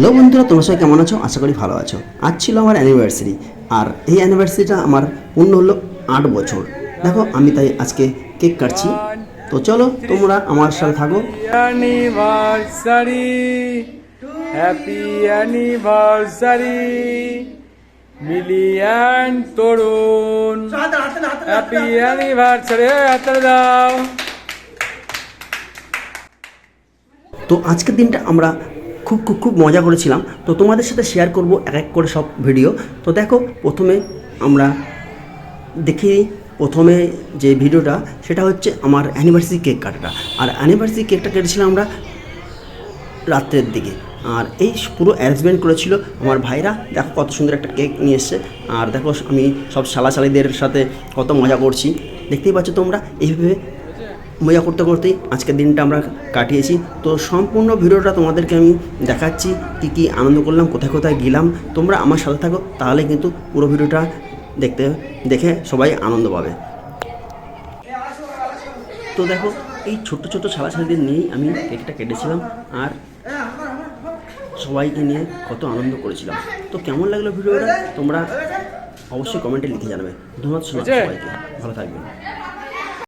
Hello বন্ধুরা, তোমরা সবাই কেমন আছো? আশা করি ভালো আছো। আজ ছিল আমার অ্যানিভার্সারি, আর এই অ্যানিভার্সারিটা আমার পূর্ণ হলো 8 বছর। দেখো আমি তাই আজকে কেক কাটছি। তো চলো তোমরা আমার সাথে থাকো। Anniversary, happy anniversary Mili and Tarun, happy anniversary. হাততালি দাও। তো আজকের দিনটা আমরা খুব খুব খুব মজা করেছিলাম। তো তোমাদের সাথে শেয়ার করব এক এক করে সব ভিডিও। তো দেখো প্রথমে আমরা দেখি, প্রথমে যে ভিডিওটা সেটা হচ্ছে আমার অ্যানিভার্সারি কেক কাটাটা। আর অ্যানিভার্সারি কেকটা কেটেছিলাম আমরা রাত্রের দিকে। আর এই পুরো অ্যারেঞ্জমেন্ট করেছিল আমার ভাইরা। দেখো কত সুন্দর একটা কেক নিয়ে এসছে। আর দেখো আমি সব শালাশালিদের সাথে কত মজা করছি, দেখতেই পাচ্ছ তোমরা। এইভাবে মজা করতে করতেই আজকের দিনটা আমরা কাটিয়েছি। তো সম্পূর্ণ ভিডিওটা তোমাদেরকে আমি দেখাচ্ছি, কী কী আনন্দ করলাম, কোথায় কোথায় গেলাম। তোমরা আমার সাথে থাকো, তাহলে কিন্তু পুরো ভিডিওটা দেখে সবাই আনন্দ পাবে। তো দেখো এই ছোট্ট ছোট্ট ছালাছালিদের নিয়েই আমি কেকটা কেটেছিলাম, আর সবাইকে নিয়ে কত আনন্দ করেছিলাম। তো কেমন লাগলো ভিডিওটা তোমরা অবশ্যই কমেন্টে লিখে জানাবে। ধন্যবাদ সবাইকে, ভালো থাকবেন।